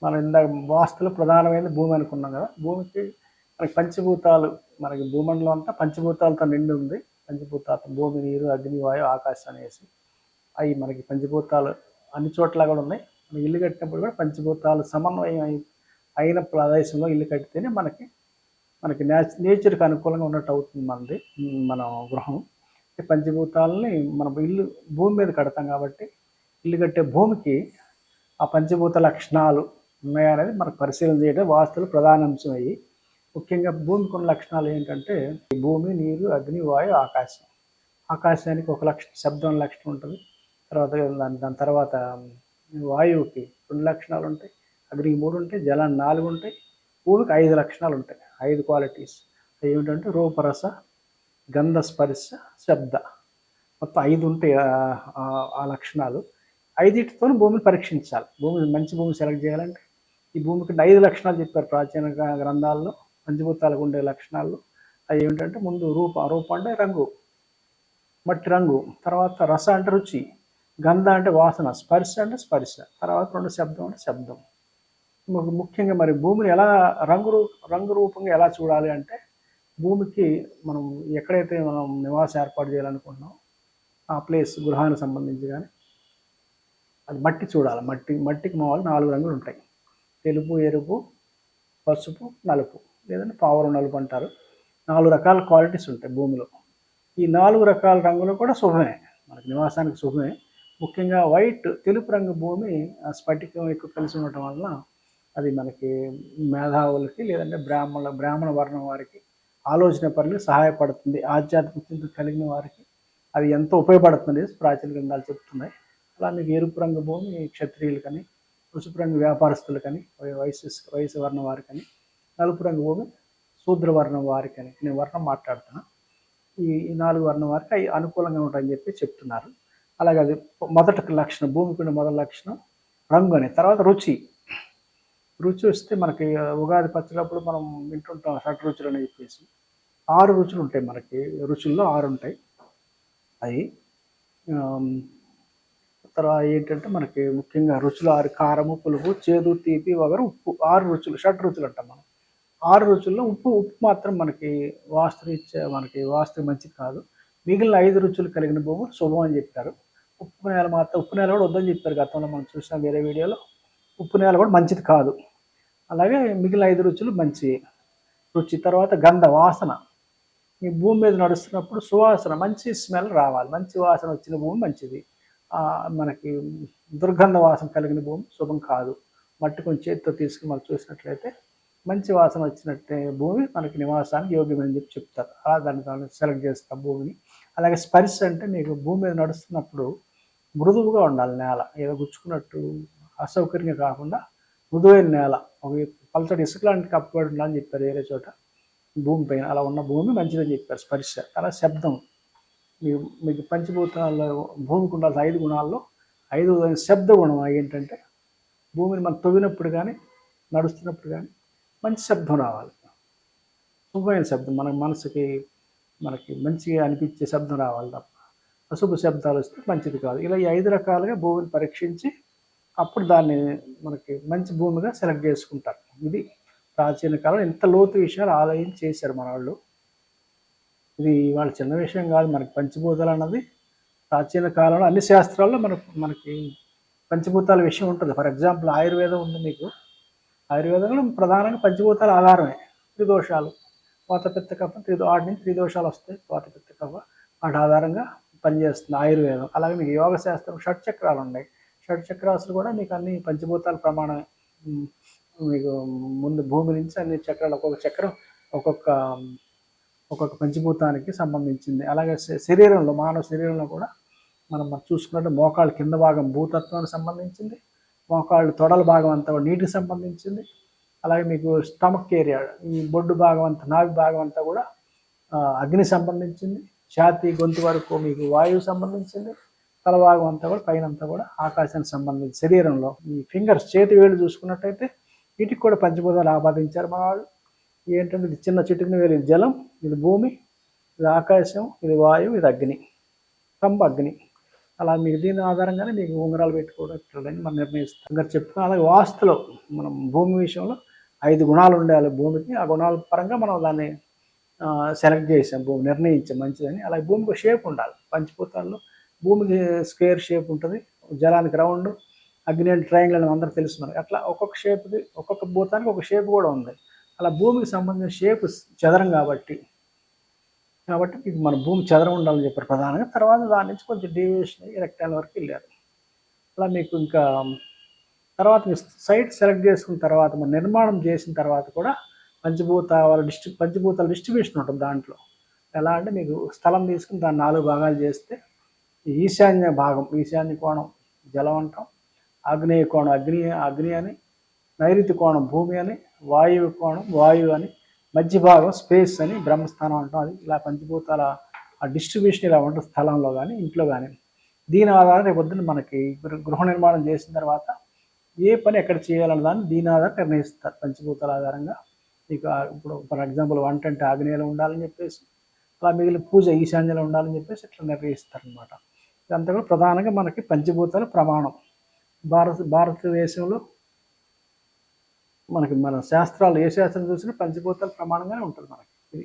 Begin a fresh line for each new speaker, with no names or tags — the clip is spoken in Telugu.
మనం ఇందాక వాస్తులో ప్రధానమైనది భూమి అనుకున్నాం కదా! భూమికి మనకి పంచభూతాలు మనకి భూమండలం అంతా పంచభూతాలతో నిండి ఉంది. పంచభూతాలు భూమి, నీరు, అగ్ని, వాయువు, ఆకాశం అనేసి. అయి మనకి పంచభూతాలు అన్ని చోట్ల కూడా ఉన్నాయి. మనం ఇల్లు కట్టినప్పుడు కూడా పంచభూతాలు సమన్వయం అయిన ప్రదేశంలో ఇల్లు కడితేనే మనకి మనకి నేచర్‌కి అనుకూలంగా ఉన్నట్టు అవుతుంది మనది. మన గృహం. ఈ పంచభూతాలని మనం ఇల్లు భూమి మీద కడతాం కాబట్టి, ఇల్లు కట్టే భూమికి ఆ పంచభూత లక్షణాలు ఉన్నాయా అనేది మనకు పరిశీలన చేయడం వాస్తులో ప్రధాన అంశం అయ్యి. ముఖ్యంగా భూమికి ఉన్న లక్షణాలు ఏంటంటే భూమి, నీరు, అగ్ని, వాయువు, ఆకాశం. ఆకాశానికి ఒక శబ్దం లక్షణం ఉంటుంది. తర్వాత దాని దాని తర్వాత వాయువుకి 2 లక్షణాలు ఉంటాయి. అగ్నికి 3 ఉంటాయి. జలానికి 4 ఉంటాయి. భూమికి 5 లక్షణాలు ఉంటాయి. 5 క్వాలిటీస్. ఏమిటంటే రూపరస, గంధ, స్పర్శ, శబ్ద. మొత్తం 5 ఉంటాయి ఆ లక్షణాలు. 5టితోని భూమిని పరీక్షించాలి. మంచి భూమి సెలెక్ట్ చేయాలంటే ఈ భూమికి 5 లక్షణాలు చెప్పారు ప్రాచీన గ్రంథాల్లో. పంచభూతాలకు ఉండే లక్షణాలు అవి ఏమిటంటే ముందు రూపం అంటే రంగు, మట్టి రంగు. తర్వాత రస అంటే రుచి, గంధ అంటే వాసన, స్పర్శ అంటే స్పర్శ, తర్వాత 2 శబ్దం అంటే శబ్దం. ముఖ్యంగా మరి భూమిని ఎలా రంగు రూపంగా ఎలా చూడాలి అంటే భూమికి మనం ఎక్కడైతే మనం నివాసం ఏర్పాటు చేయాలనుకుంటున్నాం ఆ ప్లేస్ గృహానికి సంబంధించి కానీ అది మట్టి చూడాలి. మట్టికి మామూలు 4 రంగులు ఉంటాయి. తెలుపు, ఎరుపు, పసుపు, నలుపు, లేదంటే పావురం నలుపు అంటారు. 4 రకాల క్వాలిటీస్ ఉంటాయి భూమిలో. ఈ 4 రకాల రంగులు కూడా శుభమే, మనకి నివాసానికి శుభమే. ముఖ్యంగా తెలుపు రంగు భూమి స్ఫటికం ఎక్కువ కలిసి ఉండటం వలన అది మనకి మేధావులకి లేదంటే బ్రాహ్మణ వర్ణం వారికి ఆలోచన పనులకు సహాయపడుతుంది. ఆధ్యాత్మిక చింతన కలిగిన వారికి అది ఎంతో ఉపయోగపడుతుంది ప్రాచీన గ్రంథాలు చెప్తున్నాయి. అలా మీకు ఎరుపు రంగు భూమి క్షత్రియులకని, పసుపు రంగు వ్యాపారస్తులకని, వయసు వర్ణం వారికని, నలుపు రంగు భూమి శూద్ర వర్ణం వారికని. నేను వర్ణం మాట్లాడుతున్నా. ఈ 4 వర్ణం వారికి అవి అనుకూలంగా ఉంటాయని చెప్పి చెప్తున్నారు. అలాగే అది మొదటి లక్షణం, భూమికి ఉన్న మొదటి లక్షణం రంగు అని. తర్వాత రుచి వస్తే మనకి ఉగాది పచ్చడప్పుడు మనం వింటుంటాం షడ్‌రుచులు అని చెప్పేసి. 6 రుచులు ఉంటాయి మనకి. రుచుల్లో 6 ఉంటాయి. అయి తర్వాత ఏంటంటే మనకి ముఖ్యంగా రుచులు 6: కారము, పులుపు, చేదు, తీపి, వగరు, ఉప్పు. 6 రుచులు, షడ్‌రుచులు అంటాం మనం. 6 రుచుల్లో ఉప్పు మాత్రం మనకి వాస్తుకి మంచిది కాదు. మిగిలిన 5 రుచులు కలిగిన భూమి శుభం అని చెప్పారు. ఉప్పు నేల కూడా వద్దని చెప్పారు గతంలో మనం చూసాం వేరే వీడియోలో. ఉప్పు నేల కూడా మంచిది కాదు. అలాగే మిగిలిన 5 రుచులు మంచి రుచి. తర్వాత గంధ, వాసన. ఈ భూమి మీద నడుస్తున్నప్పుడు సువాసన, మంచి స్మెల్ రావాలి. మంచి వాసన వచ్చిన భూమి మంచిది. మనకి దుర్గంధ వాసన కలిగిన భూమి శుభం కాదు. మట్టి కొంచెం చేతితో తీసుకుని మనం చూసినట్లయితే మంచి వాసన వచ్చినట్టే భూమి మనకి నివాసానికి యోగ్యమని చెప్పి చెప్తారు. దాన్ని సెలెక్ట్ చేస్తాం భూమిని. అలాగే స్పర్శ అంటే మీకు భూమి మీద నడుస్తున్నప్పుడు మృదువుగా ఉండాలి నేల. ఏదో గుచ్చుకున్నట్టు అసౌకర్యంగా కాకుండా మృదువైన నేల, ఒక పలచటి ఇసుక లాంటి కప్పబడి ఉండాలని చెప్పారు వేరే చోట. భూమి పైన అలా ఉన్న భూమి మంచిదని చెప్పారు. స్పర్శ. అలా శబ్దం. మీకు పంచభూతాల్లో భూమికి ఉండాల్సిన 5 గుణాల్లో 5 శబ్ద గుణం ఏంటంటే భూమిని మనం తవ్వినప్పుడు కానీ నడుస్తున్నప్పుడు కానీ మంచి శబ్దం రావాలి. శుభమైన శబ్దం మన మనసుకి మనకి మంచిగా అనిపించే శబ్దం రావాలి తప్ప అశుభ శబ్దాలు వస్తే మంచిది కాదు. ఇలా ఈ 5 రకాలుగా భూమిని పరీక్షించి అప్పుడు దాన్ని మనకి మంచి భూమిగా సెలెక్ట్ చేసుకుంటారు. ఇది ప్రాచీన కాలంలో ఇంత లోతు విషయాలు ఆలయం చేశారు మన వాళ్ళు. ఇది వాళ్ళ చిన్న విషయం కాదు. మనకి పంచభూతాలు అన్నది ప్రాచీన కాలంలో అన్ని శాస్త్రాల్లో మనకి పంచభూతాల విషయం ఉంటుంది. ఫర్ ఎగ్జాంపుల్ ఆయుర్వేదం ఉంది మీకు. ఆయుర్వేదంలో ప్రధానంగా పంచభూతాల ఆధారమే. త్రిదోషాలు, వాత, పిత్త, కఫ, వాటి నుంచి త్రిదోషాలు వస్తాయి. వాత, పిత్త, కఫ వాటి ఆధారంగా పనిచేస్తుంది ఆయుర్వేదం. అలాగే మీకు యోగ శాస్త్రం షట్చక్రాలు ఉన్నాయి. షట్చక్రాసులు కూడా మీకు అన్ని పంచభూతాల ప్రమాణమే. మీకు ముందు భూమి నుంచి అన్ని చక్రాలు, ఒక్కొక్క చక్రం ఒక్కొక్క పంచభూతానికి సంబంధించింది. అలాగే శరీరంలో, మానవ శరీరంలో కూడా మనం చూసుకున్నట్టు మోకాళ్ళ కింద భాగం భూతత్వానికి సంబంధించింది. మోకాళ్ళు తొడల భాగం అంతా కూడా నీటికి సంబంధించింది. అలాగే మీకు స్టమక్ ఏరియా, ఈ బొడ్డు భాగం అంతా, నాభి భాగం అంతా కూడా అగ్ని సంబంధించింది. ఛాతీ, గొంతు వరకు మీకు వాయువు సంబంధించింది. తల భాగం అంతా కూడా పైన అంతా కూడా ఆకాశానికి సంబంధించి. శరీరంలో ఈ ఫింగర్స్, చేతి వేళ్ళు చూసుకున్నట్టయితే వీటికి కూడా పంచభూతాలు ఆపాదించారు మన వాళ్ళు. ఏంటంటే ఇది చిన్న చిటికిన వేలు, ఇది జలం, ఇది భూమి, ఇది ఆకాశం, ఇది వాయువు, ఇది అగ్ని. తంబ అగ్ని. అలా మీకు దీని ఆధారంగానే మీకు ఉంగరాలు పెట్టుకోవడం ఇట్లని మనం నిర్ణయిస్తాం. ఇంకా చెప్పుకున్న అలాగే వాస్తులో మనం భూమి విషయంలో 5 గుణాలు ఉండాలి భూమికి. ఆ గుణాల పరంగా మనం దాన్ని సెలెక్ట్ చేసాం, భూమి నిర్ణయించాం మంచిదని. అలాగే భూమికి షేప్ ఉండాలి. పంచభూతాల్లో భూమికి స్క్వేర్ షేప్ ఉంటుంది, జలానికి రౌండ్, అగ్ని అంటే ట్రయాంగిల్ అని అందరూ తెలుసు మనకి. అట్లా ఒక్కొక్క షేప్కి ఒక్కొక్క భూతానికి ఒక షేప్ కూడా ఉంది. అలా భూమికి సంబంధించిన షేప్ చదరం కాబట్టి మీకు మన భూమి చదరం ఉండాలని చెప్పారు ప్రధానంగా. తర్వాత దాని నుంచి కొంచెం డీవియేషన్ అయ్యి రెక్టాంగిల్ వరకు వెళ్ళారు. అలా మీకు ఇంకా తర్వాత మీరు సైట్ సెలెక్ట్ చేసుకున్న తర్వాత మన నిర్మాణం చేసిన తర్వాత కూడా పంచభూతాల డిస్ట్రిబ్యూషన్ ఉంటుంది దాంట్లో. ఎలా అంటే మీకు స్థలం తీసుకుని దాన్ని 4 భాగాలు చేస్తే ఈశాన్య భాగం ఈశాన్య కోణం జలం అంటాం, ఆగ్నేయ కోణం అగ్ని అని, నైరుతి కోణం భూమి అని, వాయువు కోణం వాయువు అని, మధ్య భాగం స్పేస్ అని బ్రహ్మస్థానం అంటాం. అది ఇలా పంచభూతాల ఆ డిస్ట్రిబ్యూషన్ ఇలా ఉంటుంది స్థలంలో కానీ ఇంట్లో కానీ. దీని ఆధారం రేపు పొద్దున్న మనకి గృహ నిర్మాణం చేసిన తర్వాత ఏ పని ఎక్కడ చేయాలన్న దాన్ని దీని ఆధారం నిర్ణయిస్తారు పంచభూతాల ఆధారంగా. మీకు ఇప్పుడు ఫర్ ఎగ్జాంపుల్ వంట అంటే ఆగ్నేయంలో ఉండాలని చెప్పేసి, అలా మిగిలిన పూజ ఈశాన్యంలో ఉండాలని చెప్పేసి ఇట్లా నిర్ణయిస్తారనమాట. ఇదంతా కూడా ప్రధానంగా మనకి పంచభూతాల ప్రమాణం. భారతదేశంలో మనకి మన శాస్త్రాలు ఏ శాస్త్రం చూసినా పంచభూతాల ప్రమాణంగానే ఉంటుంది మనకి. ఇది